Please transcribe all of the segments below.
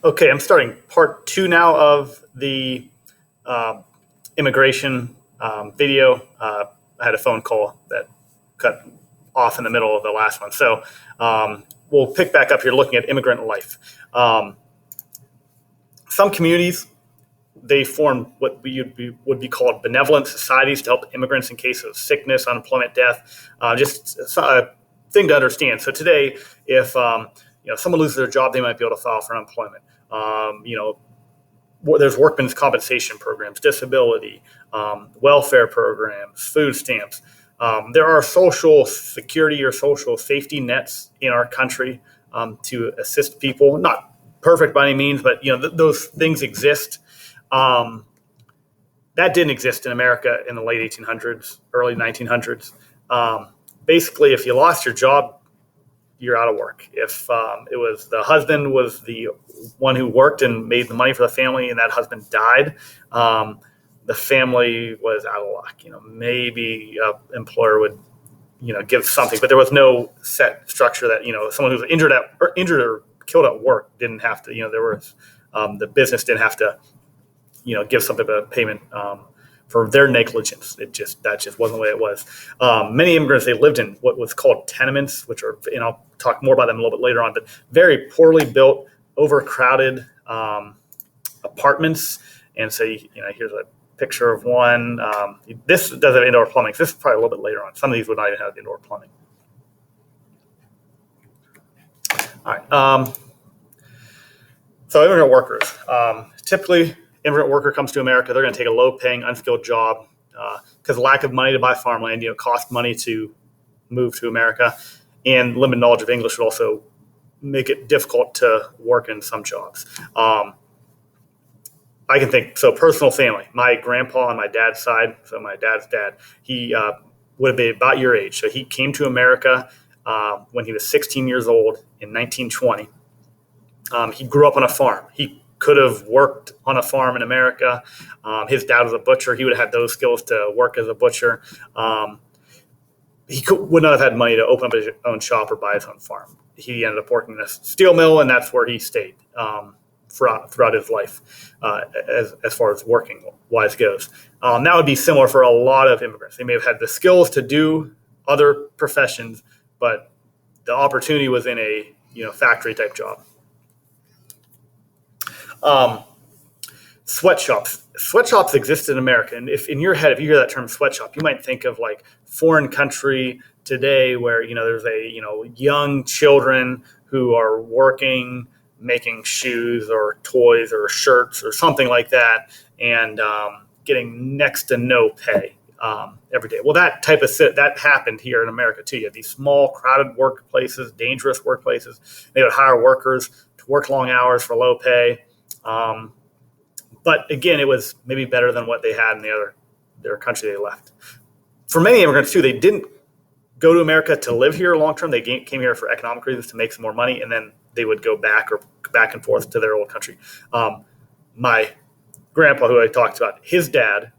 Okay, I'm starting part two now of the uh, immigration video. I had a phone call that cut off in the middle of the last one. So we'll pick back up here looking at immigrant life. Some communities, they form what would be called benevolent societies to help immigrants in case of sickness, unemployment, death. Just a thing to understand. So today, if someone loses their job, they might be able to file for unemployment. There's workmen's compensation programs, disability, welfare programs, food stamps. There are social security or social safety nets in our country to assist people. Not perfect by any means, but those things exist. Um, that didn't exist in America in the late 1800s, early 1900s. Basically, if you lost your job, you're out of work. If it was the husband was the one who worked and made the money for the family, and that husband died, the family was out of luck. Maybe an employer would, give something, but there was no set structure that someone who was injured or killed at work didn't have to. There was the business didn't have to, give something of a payment. For their negligence. That just wasn't the way it was. Many immigrants, they lived in what was called tenements, which are, I'll talk more about them a little bit later on, but very poorly built, overcrowded apartments. And so, here's a picture of one. This does have indoor plumbing. This is probably a little bit later on. Some of these would not even have indoor plumbing. All right. So immigrant workers. Typically, immigrant worker comes to America, they're going to take a low-paying, unskilled job because lack of money to buy farmland, cost money to move to America, and limited knowledge of English would also make it difficult to work in some jobs. I can think, so personal family, my grandpa on my dad's side, so my dad's dad, he would have been about your age. So he came to America when he was 16 years old in 1920. He grew up on a farm. He could have worked on a farm in America. His dad was a butcher. He would have had those skills to work as a butcher. Would not have had money to open up his own shop or buy his own farm. He ended up working in a steel mill, and that's where he stayed throughout his life as far as working wise goes. That would be similar for a lot of immigrants. They may have had the skills to do other professions, but the opportunity was in a factory type job. Sweatshops. Sweatshops exist in America, and if in your head, if you hear that term sweatshop, you might think of like foreign country today, where there's young children who are working, making shoes or toys or shirts or something like that, and getting next to no pay every day. Well, that happened here in America too. You have these small, crowded workplaces, dangerous workplaces. They would hire workers to work long hours for low pay. But again, it was maybe better than what they had in their country they left. For many immigrants too, they didn't go to America to live here long term. They came here for economic reasons to make some more money, and then they would go back and forth to their old country. My grandpa, who I talked about, his dad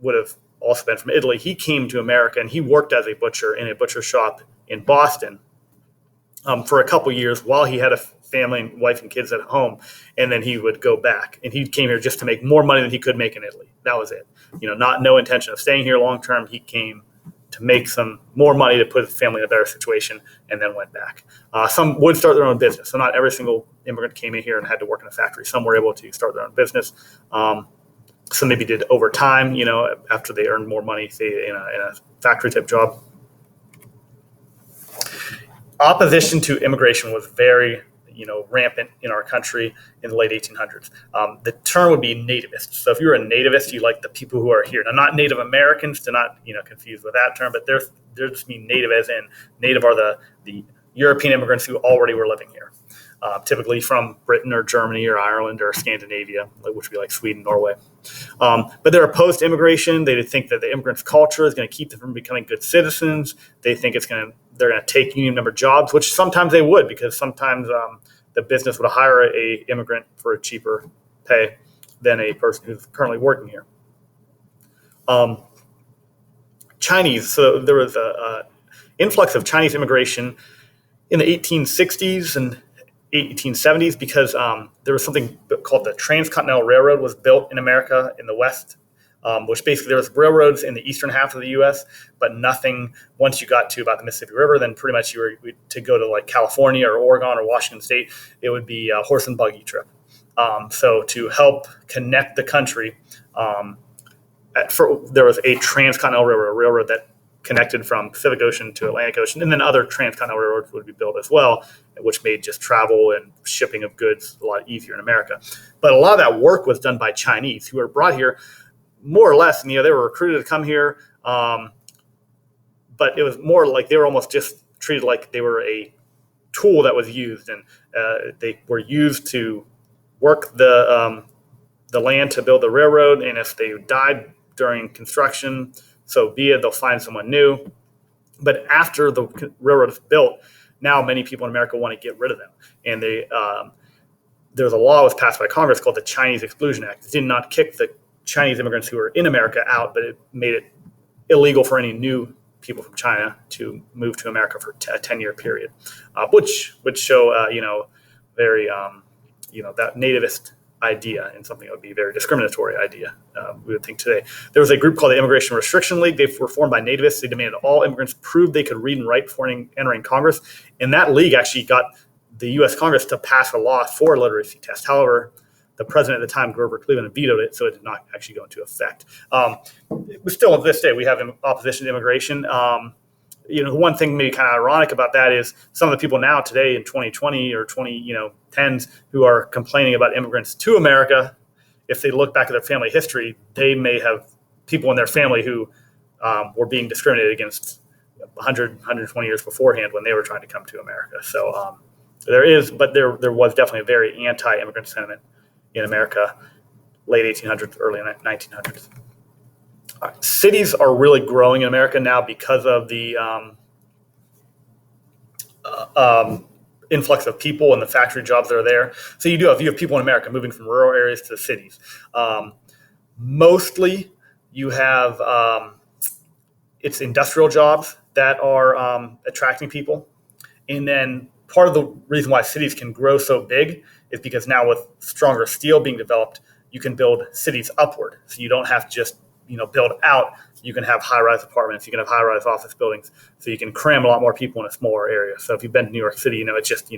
would have also been from Italy. He came to America and he worked as a butcher in a butcher shop in Boston for a couple years while he had a family and wife and kids at home, and then he would go back. And he came here just to make more money than he could make in Italy. That was it. No intention of staying here long term. He came to make some more money to put his family in a better situation, and then went back. Some would start their own business. So not every single immigrant came in here and had to work in a factory. Some were able to start their own business. Some maybe did overtime, after they earned more money, say in a factory type job. Opposition to immigration was very rampant in our country in the late 1800s. The term would be nativist. So if you're a nativist, you like the people who are here. Now, not Native Americans, to not confuse with that term, but they're just mean native as in native are the European immigrants who already were living here, typically from Britain or Germany or Ireland or Scandinavia, which would be like Sweden, Norway. But they're opposed to immigration. They think that the immigrants' culture is going to keep them from becoming good citizens. They think they're going to take union member jobs, which sometimes they would, because sometimes the business would hire a immigrant for a cheaper pay than a person who's currently working here. Chinese. So there was a influx of Chinese immigration in the 1860s and 1870s because there was something called the Transcontinental Railroad was built in America in the West, which basically there was railroads in the eastern half of the U.S., but nothing once you got to about the Mississippi River, then pretty much you were to go to like California or Oregon or Washington State, it would be a horse and buggy trip. So to help connect the country, there was a transcontinental railroad that connected from Pacific Ocean to Atlantic Ocean, and then other transcontinental railroads would be built as well, which made just travel and shipping of goods a lot easier in America. But a lot of that work was done by Chinese who were brought here more or less, and they were recruited to come here, but it was more like they were almost just treated like they were a tool that was used, and they were used to work the land to build the railroad, and if they died during construction, so be it, they'll find someone new. But after the railroad is built, now many people in America want to get rid of them. And there's a law that was passed by Congress called the Chinese Exclusion Act. It did not kick the Chinese immigrants who were in America out, but it made it illegal for any new people from China to move to America for a 10-year period, which would show, very, that nativist idea and something that would be a very discriminatory idea, we would think today. There was a group called the Immigration Restriction League. They were formed by nativists. They demanded all immigrants prove they could read and write before entering Congress. And that league actually got the U.S. Congress to pass a law for a literacy test. However, the president at the time, Grover Cleveland, vetoed it, so it did not actually go into effect. Still, to this day, we have opposition to immigration. One thing maybe kind of ironic about that is some of the people now today in 2020 or 2010s who are complaining about immigrants to America, if they look back at their family history, they may have people in their family who were being discriminated against 100, 120 years beforehand when they were trying to come to America. So there was definitely a very anti-immigrant sentiment in America, late 1800s, early 1900s. Cities are really growing in America now because of the influx of people and the factory jobs that are there. So you have people in America moving from rural areas to cities. Mostly you have it's industrial jobs that are attracting people. And then part of the reason why cities can grow so big is because now with stronger steel being developed, you can build cities upward. So you don't have to just build out. You can have high-rise apartments. You can have high-rise office buildings. So you can cram a lot more people in a smaller area. So if you've been to New York City, it's just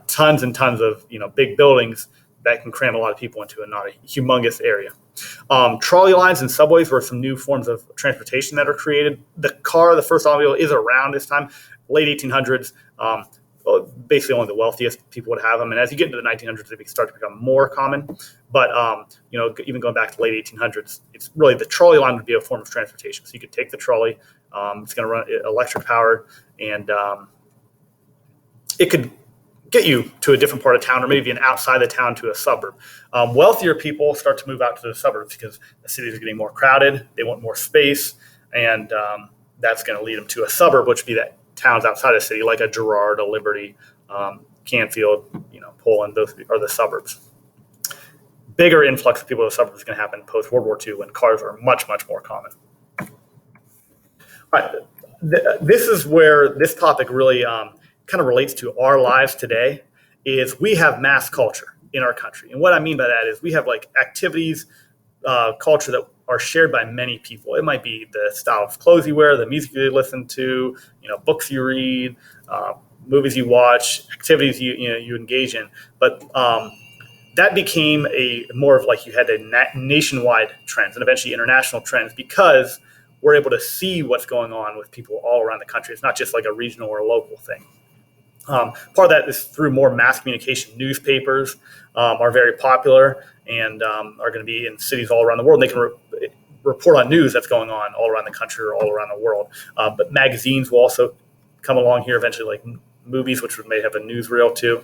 tons and tons of big buildings that can cram a lot of people into not a humongous area. Trolley lines and subways were some new forms of transportation that are created. The first automobile, is around this time, late 1800s. Basically only the wealthiest people would have them. And as you get into the 1900s, they start to become more common. But, even going back to the late 1800s, it's really the trolley line would be a form of transportation. So you could take the trolley, it's going to run electric powered, and it could get you to a different part of town or maybe an outside the town to a suburb. Wealthier people start to move out to the suburbs because the cities are getting more crowded. They want more space, and that's going to lead them to a suburb, which would be that towns outside of the city, like a Girard, a Liberty, Canfield, Poland. Those are the suburbs. Bigger influx of people to the suburbs is going to happen post World War II when cars are much, much more common. All right, this is where this topic really kind of relates to our lives today. Is we have mass culture in our country, and what I mean by that is we have like activities, culture that are shared by many people. It might be the style of clothes you wear, the music you listen to, books you read, movies you watch, activities you engage in. But that became a more of like you had a nationwide trends and eventually international trends because we're able to see what's going on with people all around the country. It's not just like a regional or a local thing. Part of that is through more mass communication. Newspapers are very popular and are going to be in cities all around the world. They can report on news that's going on all around the country or all around the world. But magazines will also come along here eventually, like movies, which may have a newsreel too.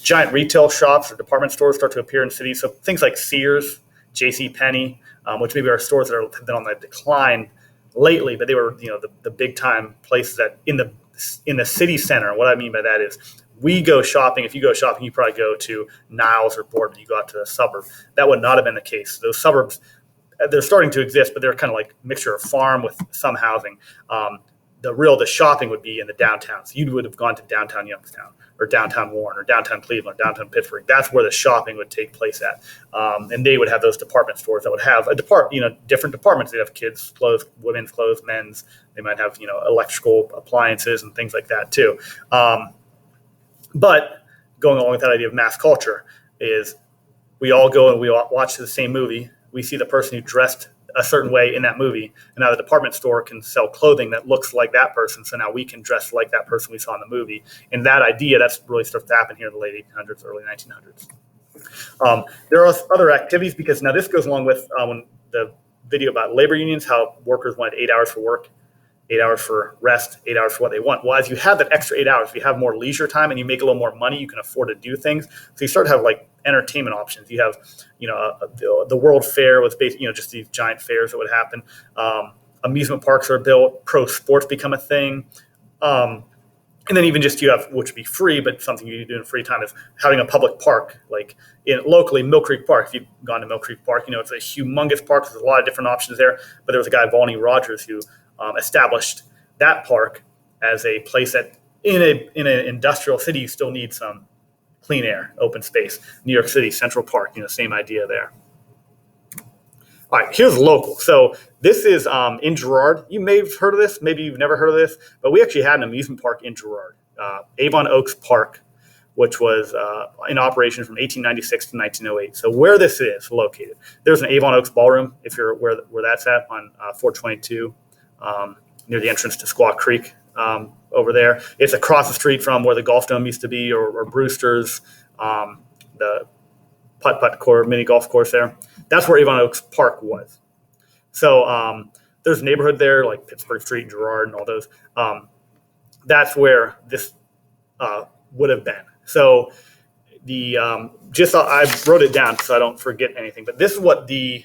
Giant retail shops or department stores start to appear in cities. So things like Sears, JCPenney, which maybe are stores that have been on the decline lately, but they were the big time places that in the city center. What I mean by that is we go shopping. If you go shopping, you probably go to Niles or Boardman. You go out to the suburb. That would not have been the case. Those suburbs, they're starting to exist, but they're kind of like a mixture of farm with some housing. the shopping would be in the downtown. So you would have gone to downtown Youngstown or downtown Warren or downtown Cleveland, or downtown Pittsburgh. That's where the shopping would take place at. And they would have those department stores that would have different departments. They'd have kids' clothes, women's clothes, men's. They might have, electrical appliances and things like that too. But going along with that idea of mass culture is we all go and we all watch the same movie. We see the person who dressed a certain way in that movie, and now the department store can sell clothing that looks like that person, so now we can dress like that person we saw in the movie. And that idea, that's really starts to happen here in the late 1800s, early 1900s. There are other activities, because now this goes along with when the video about labor unions, how workers wanted 8 hours for work, 8 hours for rest, 8 hours for what they want. Well, as you have that extra 8 hours, if you have more leisure time and you make a little more money, you can afford to do things. So you start to have like entertainment options. You have, the World Fair was based, just these giant fairs that would happen. Amusement parks are built. Pro sports become a thing. And then even just you have, which would be free, but something you do in free time, is having a public park, like locally, Mill Creek Park. If you've gone to Mill Creek Park, it's a humongous park. There's a lot of different options there. But there was a guy, Volney Rogers, who established that park as a place that in an industrial city, you still need some clean air, open space. New York City, Central Park, same idea there. All right, here's local. So this is in Girard. You may have heard of this. Maybe you've never heard of this. But we actually had an amusement park in Girard, Avon Oaks Park, which was in operation from 1896 to 1908. So where this is located, there's an Avon Oaks Ballroom, if you're where that's at, on 422, near the entrance to Squaw Creek. Over there, it's across the street from where the Golf Dome used to be, or Brewster's, the putt court, mini golf course there. That's where Avon Oaks Park was. So there's a neighborhood there like Pittsburgh Street, Girard, and all those. That's where this would have been. So the I wrote it down so I don't forget anything. But this is what the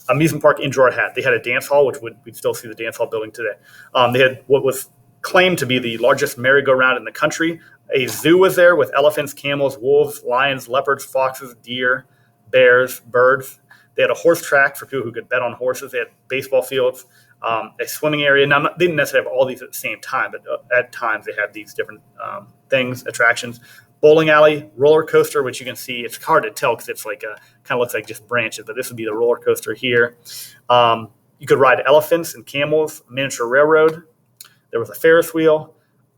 amusement park in Girard had. They had a dance hall, which we'd still see the dance hall building today. They had what was claimed to be the largest merry-go-round in the country. A zoo was there with elephants, camels, wolves, lions, leopards, foxes, deer, bears, birds. They had a horse track for people who could bet on horses. They had baseball fields, a swimming area. Now, they didn't necessarily have all these at the same time, but at times they had these different attractions. Bowling alley, roller coaster, which you can see, it's hard to tell because it's like kind of looks like just branches, but this would be the roller coaster here. You could ride elephants and camels, miniature railroad. There was a Ferris wheel,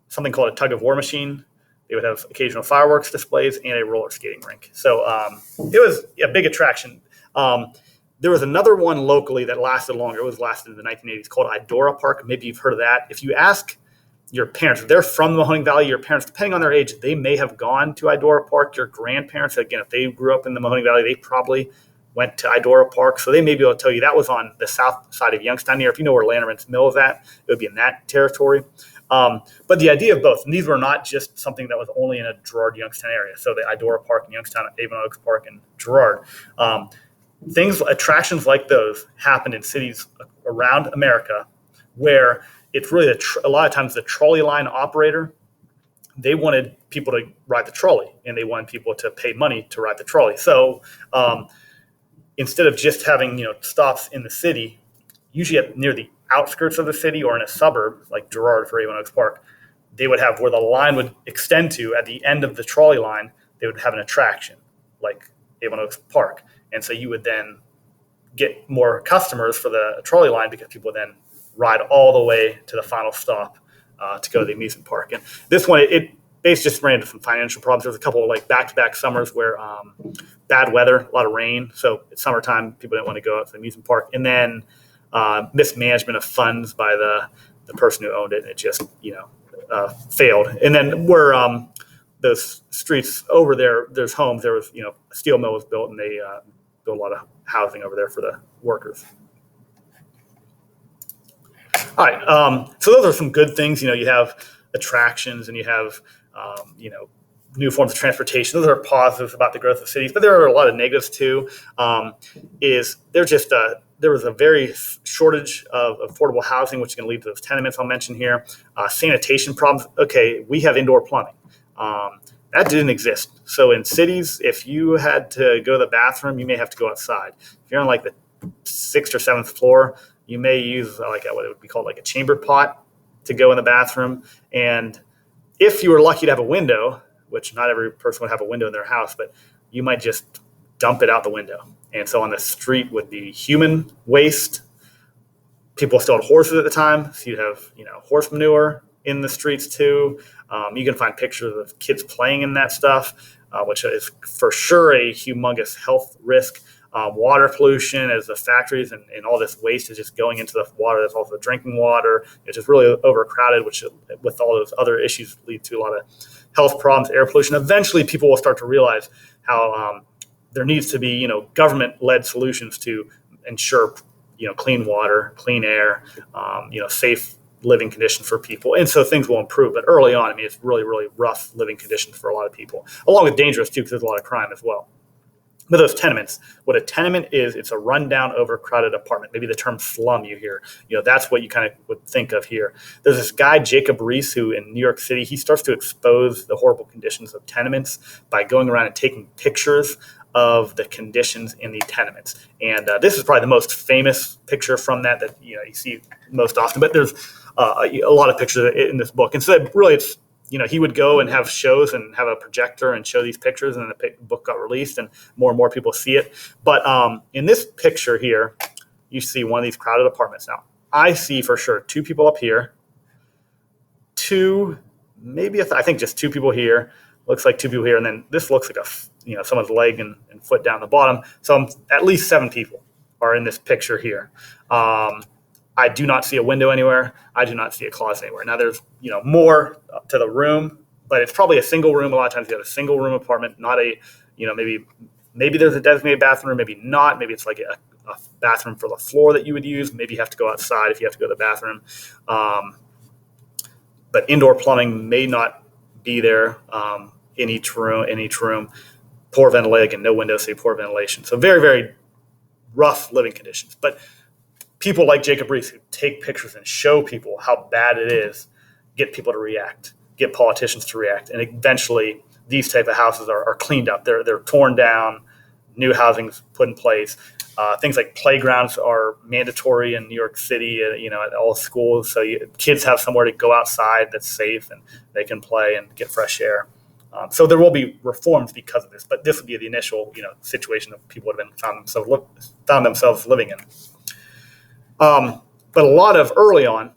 something called a tug of war machine. They would have occasional fireworks displays and a roller skating rink. So it was a big attraction. There was another one locally that lasted longer. It was lasted in the 1980s, called Idora Park. Maybe you've heard of that. If you ask your parents, if they're from the Mahoning Valley, your parents, depending on their age, they may have gone to Idora Park. Your grandparents, again, if they grew up in the Mahoning Valley, they probably went to Idora Park. So they may be able to tell you that was on the south side of Youngstown here. If you know where Lanterman's Mill is at, it would be in that territory. But the idea of both, and these were not just something that was only in a Girard, Youngstown area. So the Idora Park in Youngstown, Avon Oaks Park in Girard. Attractions like those happened in cities around America where it's really a lot of times the trolley line operator, they wanted people to ride the trolley and they wanted people to pay money to ride the trolley. So instead of just having stops in the city, usually near the outskirts of the city or in a suburb like Girard for Avon Oaks Park, they would have where the line would extend to at the end of the trolley line, they would have an attraction like Avon Oaks Park. And so you would then get more customers for the trolley line because people would then ride all the way to the final stop to go to the amusement park. And this one, it basically just ran into some financial problems. There was a couple of back-to-back summers where bad weather, a lot of rain. So it's summertime, people didn't want to go out to the amusement park. And then mismanagement of funds by the person who owned it. And it just, failed. And then where those streets over there, there's homes. There was, a steel mill was built, and they built a lot of housing over there for the workers. All right. So those are some good things. You have attractions and you have, new forms of transportation. Those are positives about the growth of cities, but there are a lot of negatives too. There was a very shortage of affordable housing, which is going to lead to those tenements I'll mention here. Sanitation problems. Okay, we have indoor plumbing. That didn't exist. So in cities, if you had to go to the bathroom, you may have to go outside. If you're on the 6th or 7th floor, You may use like what it would be called like a chamber pot to go in the bathroom. And if you were lucky to have a window, which not every person would have a window in their house, but you might just dump it out the window. And so on the street would be human waste. People still had horses at the time, so you'd have horse manure in the streets too. You can find pictures of kids playing in that stuff, which is for sure a humongous health risk. Water pollution, as the factories and all this waste is just going into the water. There's also drinking water. It's just really overcrowded, which with all those other issues lead to a lot of health problems, air pollution. Eventually, people will start to realize how there needs to be government-led solutions to ensure clean water, clean air, safe living conditions for people. And so things will improve. But early on, I mean, it's really, really rough living conditions for a lot of people, along with dangerous too, because there's a lot of crime as well. But those tenements, what a tenement is, it's a rundown, overcrowded apartment. Maybe the term slum you hear, that's what you kind of would think of here. There's this guy, Jacob Riis, who in New York City, he starts to expose the horrible conditions of tenements by going around and taking pictures of the conditions in the tenements. And this is probably the most famous picture from that you see most often. But there's a lot of pictures in this book. And so really it's, he would go and have shows and have a projector and show these pictures, and then the book got released and more people see it. But in this picture here, you see one of these crowded apartments. Now, I see for sure two people up here, I think just two people here, looks like two people here, and then this looks like someone's leg and foot down the bottom. So at least 7 people are in this picture here. I do not see a window anywhere. I do not see a closet anywhere. Now there's, more to the room, but it's probably a single room. A lot of times you have a single room apartment, not a, maybe there's a designated bathroom, maybe not. Maybe it's like a bathroom for the floor that you would use. Maybe you have to go outside if you have to go to the bathroom. But indoor plumbing may not be there in each room. Poor ventilation, no windows, so poor ventilation. So very, very rough living conditions. But people like Jacob Riis, who take pictures and show people how bad it is, get people to react, get politicians to react. And eventually these type of houses are cleaned up. They're torn down, new housing's put in place. Things like playgrounds are mandatory in New York City, at all schools. So kids have somewhere to go outside that's safe and they can play and get fresh air. So there will be reforms because of this, but this would be the initial, situation that people would have found themselves living in. But a lot of early on,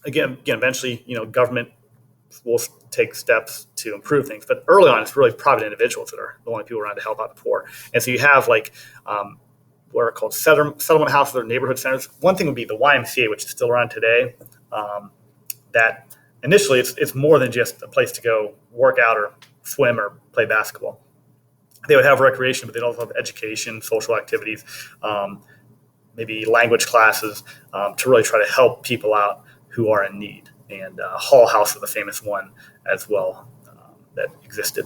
again, eventually, government will take steps to improve things. But early on, it's really private individuals that are the only people around to help out the poor. And so you have what are called settlement houses or neighborhood centers. One thing would be the YMCA, which is still around today. That initially it's more than just a place to go work out or swim or play basketball. They would have recreation, but they'd also have education, social activities, maybe language classes, to really try to help people out who are in need. And Hull House is the famous one as well that existed.